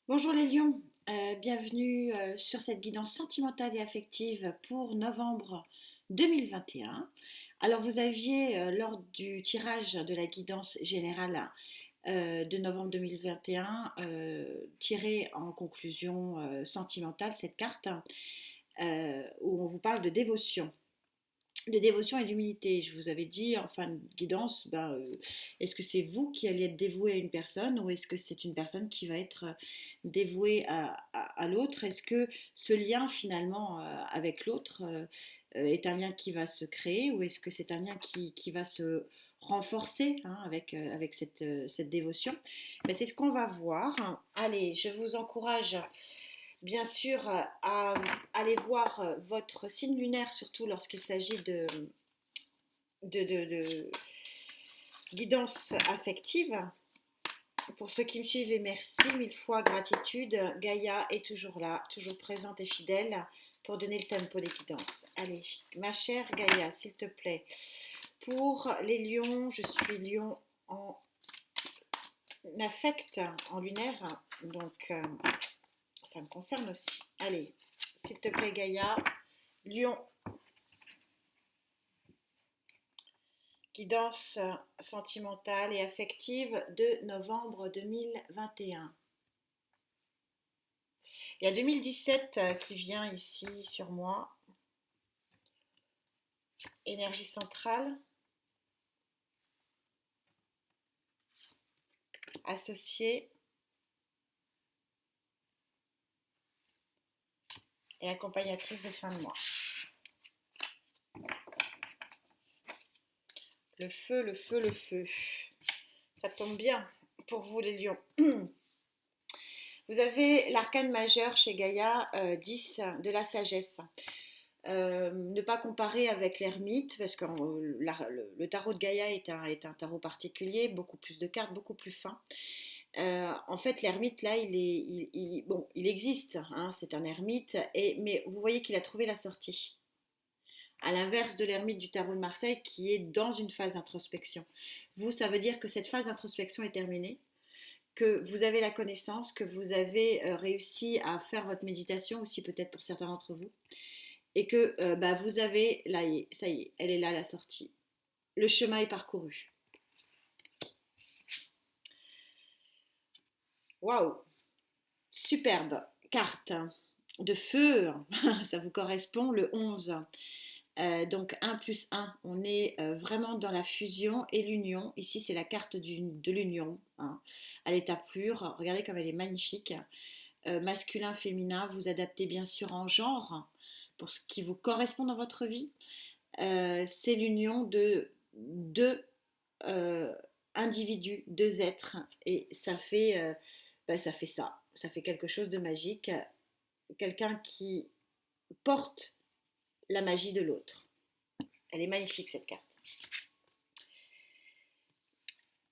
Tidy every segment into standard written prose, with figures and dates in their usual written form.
Bonjour les lions, bienvenue sur cette guidance sentimentale et affective pour novembre 2021. Alors vous aviez lors du tirage de la guidance générale de novembre 2021 tiré en conclusion sentimentale cette carte où on vous parle de dévotion et d'humilité. Je vous avais dit en fin de guidance, est-ce que c'est vous qui allez être dévoué à une personne ou est-ce que c'est une personne qui va être dévouée à l'autre? Est-ce que ce lien finalement avec l'autre est un lien qui va se créer ou est-ce que c'est un lien qui va se renforcer hein, avec cette dévotion? Ben, c'est ce qu'on va voir. Allez, je vous encourage bien sûr à aller voir votre signe lunaire, surtout lorsqu'il s'agit de guidance affective. Pour ceux qui me suivent, et merci mille fois, gratitude. Gaïa est toujours là, toujours présente et fidèle pour donner le tempo des guidances. Allez, ma chère Gaïa, s'il te plaît. Pour les lions, je suis lion en affect, en lunaire, donc ça me concerne aussi. Allez, s'il te plaît Gaïa, lion, guidance sentimentale et affective de novembre 2021. Il y a 2017 qui vient ici sur moi. Énergie centrale, associée et accompagnatrice de fin de mois. Le feu, le feu, le feu. Ça tombe bien pour vous les lions. Vous avez l'arcane majeur chez Gaïa 10 de la sagesse. Ne pas comparer avec l'ermite, parce que le tarot de Gaïa est un tarot particulier, beaucoup plus de cartes, beaucoup plus fin. En fait, l'ermite, là, il existe, hein, c'est un ermite, mais vous voyez qu'il a trouvé la sortie. À l'inverse de l'ermite du tarot de Marseille qui est dans une phase d'introspection. Vous, ça veut dire que cette phase d'introspection est terminée, que vous avez la connaissance, que vous avez réussi à faire votre méditation aussi peut-être pour certains d'entre vous, et que vous avez, là, ça y est, elle est là la sortie. Le chemin est parcouru. Waouh, superbe carte de feu, ça vous correspond, le 11. Donc 1 plus 1, on est vraiment dans la fusion et l'union. Ici, c'est la carte de l'union, hein, à l'état pur. Regardez comme elle est magnifique. Masculin, féminin, vous adaptez bien sûr en genre pour ce qui vous correspond dans votre vie. C'est l'union de deux euh, individus, deux êtres, et ça fait ça. Ça fait quelque chose de magique. Quelqu'un qui porte la magie de l'autre. Elle est magnifique cette carte.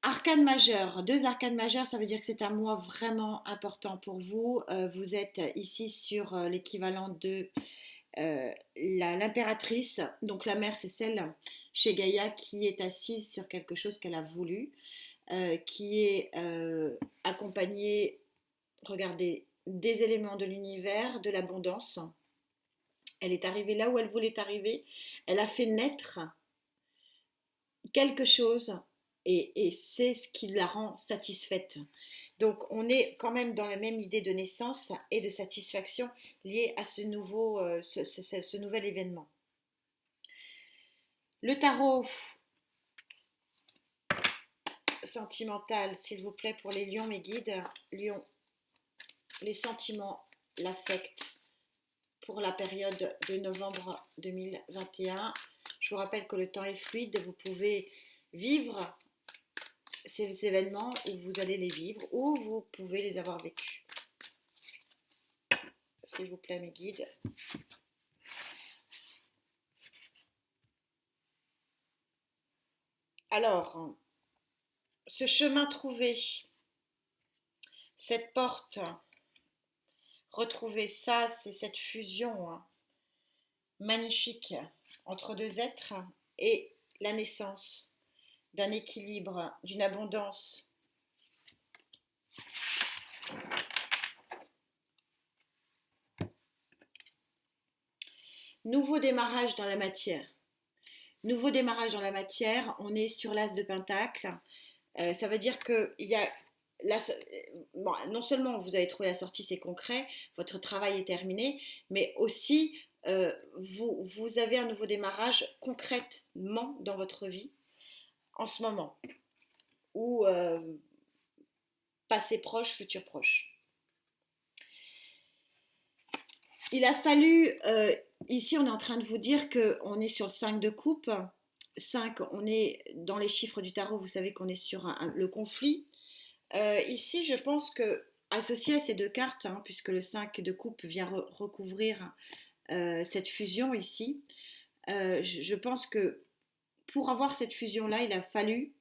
Arcane majeur, deux arcanes majeures, ça veut dire que c'est un mois vraiment important pour vous. Vous êtes ici sur l'équivalent de l'impératrice. Donc la mère, c'est celle chez Gaïa qui est assise sur quelque chose qu'elle a voulu, qui est accompagnée, regardez, des éléments de l'univers, de l'abondance. Elle est arrivée là où elle voulait arriver. Elle a fait naître quelque chose et c'est ce qui la rend satisfaite. Donc on est quand même dans la même idée de naissance et de satisfaction liée à ce nouvel événement. Le tarot sentimental, s'il vous plaît, pour les lions, mes guides. Lions, les sentiments, l'affect pour la période de novembre 2021. Je vous rappelle que le temps est fluide, vous pouvez vivre ces événements où vous allez les vivre ou vous pouvez les avoir vécus. S'il vous plaît, mes guides. Alors, ce chemin trouvé, cette porte retrouvée, ça, c'est cette fusion magnifique entre deux êtres et la naissance d'un équilibre, d'une abondance. Nouveau démarrage dans la matière. Nouveau démarrage dans la matière, on est sur l'as de Pentacle. Ça veut dire que il y a là, bon, non seulement vous avez trouvé la sortie, c'est concret, votre travail est terminé, mais aussi vous avez un nouveau démarrage concrètement dans votre vie en ce moment, ou passé proche, futur proche. Il a fallu, ici on est en train de vous dire qu'on est sur le 5 de coupe. 5, on est dans les chiffres du tarot, vous savez qu'on est sur le conflit. Ici, je pense que, associé à ces deux cartes, hein, puisque le 5 de coupe vient recouvrir cette fusion ici, je pense que pour avoir cette fusion-là, il a fallu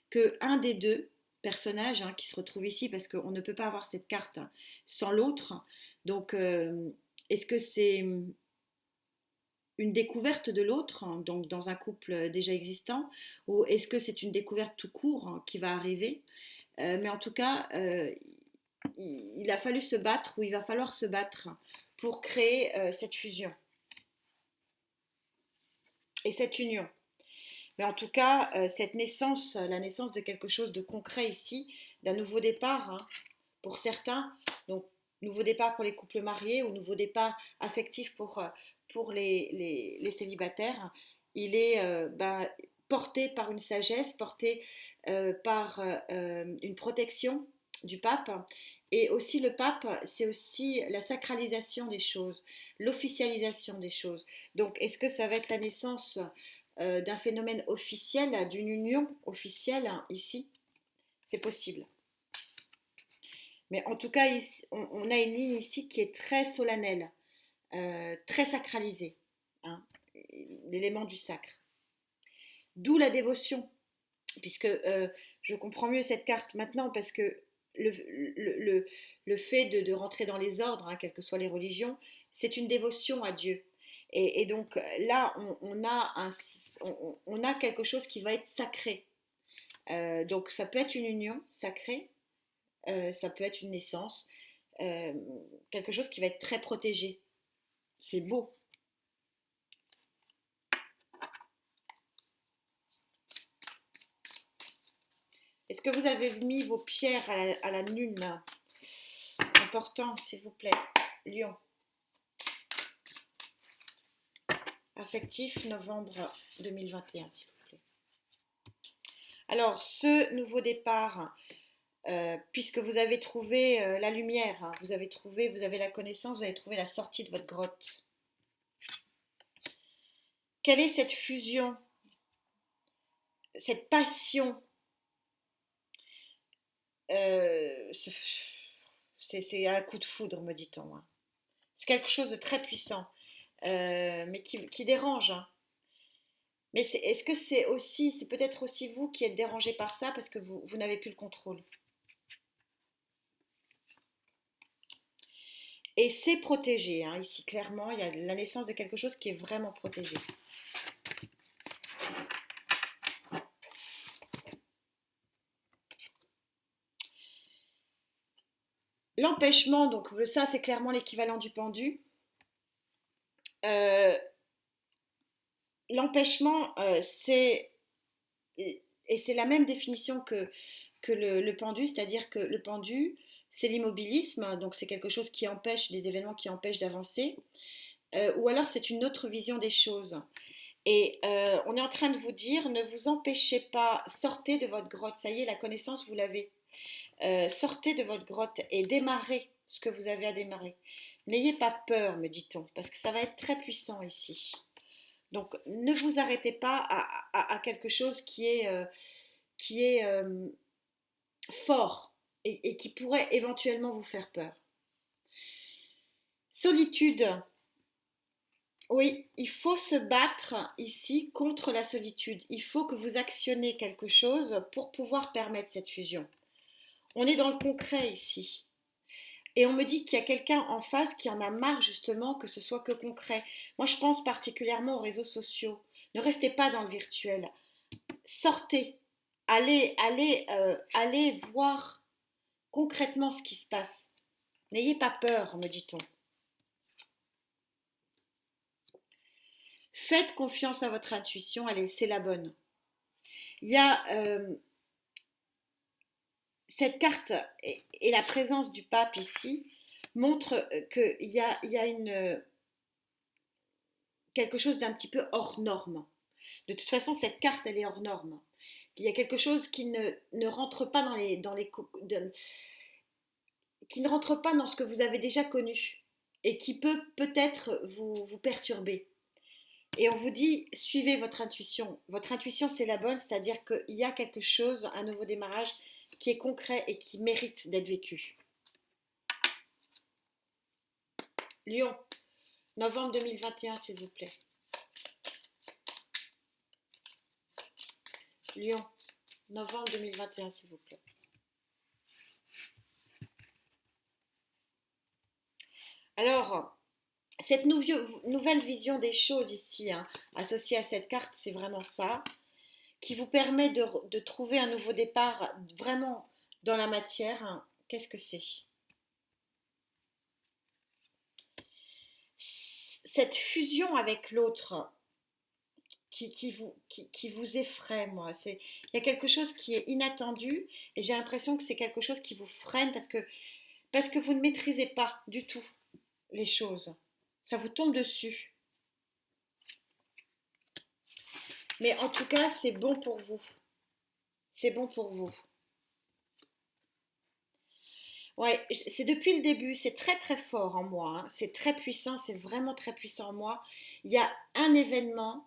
que un des deux personnages hein, qui se retrouvent ici, parce qu'on ne peut pas avoir cette carte sans l'autre, donc est-ce que c'est une découverte de l'autre, hein, donc dans un couple déjà existant, ou est-ce que c'est une découverte tout court hein, qui va arriver mais en tout cas, il a fallu se battre, ou il va falloir se battre pour créer cette fusion et cette union. Mais en tout cas, cette naissance, la naissance de quelque chose de concret ici, d'un nouveau départ hein, pour certains, donc nouveau départ pour les couples mariés ou nouveau départ affectif pour les célibataires, il est porté par une sagesse, porté par une protection du pape. Et aussi le pape, c'est aussi la sacralisation des choses, l'officialisation des choses. Donc est-ce que ça va être la naissance d'un phénomène officiel, d'une union officielle hein, ici? C'est possible. Mais en tout cas, ici, on a une ligne ici qui est très solennelle, très sacralisée, hein, l'élément du sacre. D'où la dévotion, puisque je comprends mieux cette carte maintenant, parce que le fait de rentrer dans les ordres, hein, quelles que soient les religions, c'est une dévotion à Dieu. Et donc là, on a quelque chose qui va être sacré. Donc ça peut être une union sacrée, ça peut être une naissance, quelque chose qui va être très protégé. C'est beau. Est-ce que vous avez mis vos pierres à la lune? Important, s'il vous plaît. Lion. Affectif, novembre 2021, s'il vous plaît. Alors, ce nouveau départ, puisque vous avez trouvé la lumière, hein, vous avez la connaissance, vous avez trouvé la sortie de votre grotte. Quelle est cette fusion, cette passion c'est un coup de foudre, me dit-on. Hein. C'est quelque chose de très puissant, mais qui dérange. Hein. Mais est-ce que c'est peut-être aussi vous qui êtes dérangé par ça parce que vous n'avez plus le contrôle. Et c'est protégé, hein, ici clairement, il y a la naissance de quelque chose qui est vraiment protégé. L'empêchement, donc ça c'est clairement l'équivalent du pendu. L'empêchement, et c'est la même définition que le pendu, c'est-à-dire que le pendu, c'est l'immobilisme, donc c'est quelque chose qui empêche, des événements qui empêchent d'avancer, ou alors c'est une autre vision des choses. Et on est en train de vous dire, ne vous empêchez pas, sortez de votre grotte, ça y est, la connaissance, vous l'avez. Sortez de votre grotte et démarrez ce que vous avez à démarrer. N'ayez pas peur, me dit-on, parce que ça va être très puissant ici. Donc, ne vous arrêtez pas à quelque chose qui est fort et qui pourrait éventuellement vous faire peur. Solitude. Oui, il faut se battre ici contre la solitude. Il faut que vous actionnez quelque chose pour pouvoir permettre cette fusion. On est dans le concret ici. Et on me dit qu'il y a quelqu'un en face qui en a marre justement que ce soit que concret. Moi, je pense particulièrement aux réseaux sociaux. Ne restez pas dans le virtuel. Sortez. Allez voir concrètement ce qui se passe. N'ayez pas peur, me dit-on. Faites confiance à votre intuition, allez, c'est la bonne. Il y a cette carte et la présence du pape ici montre qu'il y a quelque chose d'un petit peu hors norme. De toute façon, cette carte, elle est hors norme. Il y a quelque chose qui ne rentre pas qui ne rentre pas dans ce que vous avez déjà connu et qui peut peut-être vous perturber. Et on vous dit, suivez votre intuition. Votre intuition, c'est la bonne, c'est-à-dire qu'il y a quelque chose, un nouveau démarrage, qui est concret et qui mérite d'être vécu. Lion, novembre 2021, s'il vous plaît. Lion, novembre 2021, s'il vous plaît. Alors, cette nouvelle vision des choses ici, hein, associée à cette carte, c'est vraiment ça, qui vous permet de trouver un nouveau départ vraiment dans la matière. Hein. Qu'est-ce que c'est? Cette fusion avec l'autre qui vous effraie, moi. Il y a quelque chose qui est inattendu et j'ai l'impression que c'est quelque chose qui vous freine parce que vous ne maîtrisez pas du tout les choses. Ça vous tombe dessus. Mais en tout cas, c'est bon pour vous. C'est bon pour vous. Ouais, c'est depuis le début, c'est très très fort en moi, hein. C'est très puissant, c'est vraiment très puissant en moi. Il y a un événement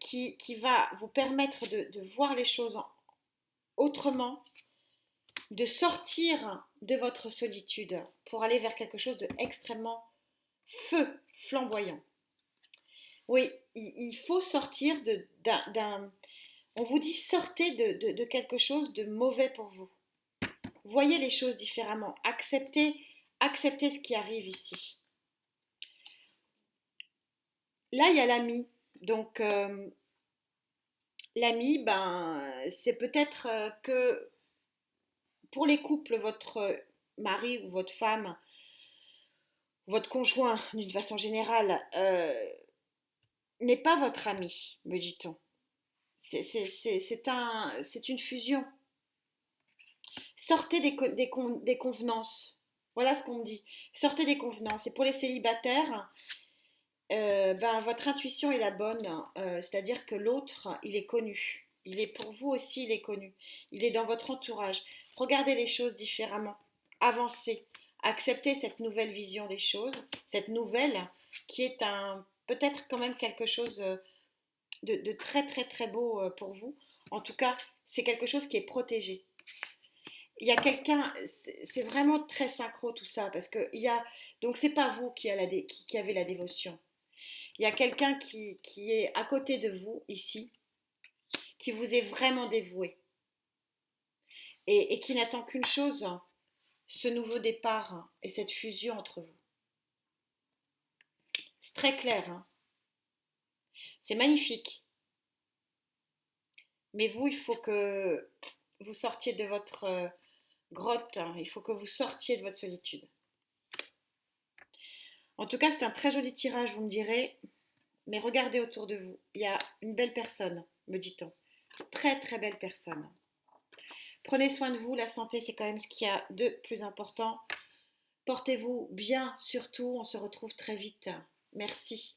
qui va vous permettre de voir les choses autrement, de sortir de votre solitude pour aller vers quelque chose d'extrêmement feu, flamboyant. Oui, il faut sortir d'un... On vous dit sortez de quelque chose de mauvais pour vous. Voyez les choses différemment. Acceptez ce qui arrive ici. Là, il y a l'ami. Donc, l'ami, c'est peut-être que pour les couples, votre mari ou votre femme, votre conjoint, d'une façon générale, n'est pas votre ami, me dit-on. C'est une fusion. Sortez des convenances. Voilà ce qu'on me dit. Sortez des convenances. Et pour les célibataires, votre intuition est la bonne. C'est-à-dire que l'autre, il est connu. Il est pour vous aussi, il est connu. Il est dans votre entourage. Regardez les choses différemment. Avancez. Acceptez cette nouvelle vision des choses. Cette nouvelle qui est peut-être quand même quelque chose de très très très beau pour vous. En tout cas, c'est quelque chose qui est protégé. Il y a quelqu'un, c'est vraiment très synchro tout ça, parce que donc c'est pas vous qui avez la dévotion. Il y a quelqu'un qui est à côté de vous ici, qui vous est vraiment dévoué et qui n'attend qu'une chose, ce nouveau départ et cette fusion entre vous. C'est très clair, hein. C'est magnifique. Mais vous, il faut que vous sortiez de votre grotte, hein. Il faut que vous sortiez de votre solitude. En tout cas, c'est un très joli tirage, vous me direz, mais regardez autour de vous. Il y a une belle personne, me dit-on. Très très belle personne. Prenez soin de vous, la santé c'est quand même ce qu'il y a de plus important. Portez-vous bien surtout, on se retrouve très vite. Merci.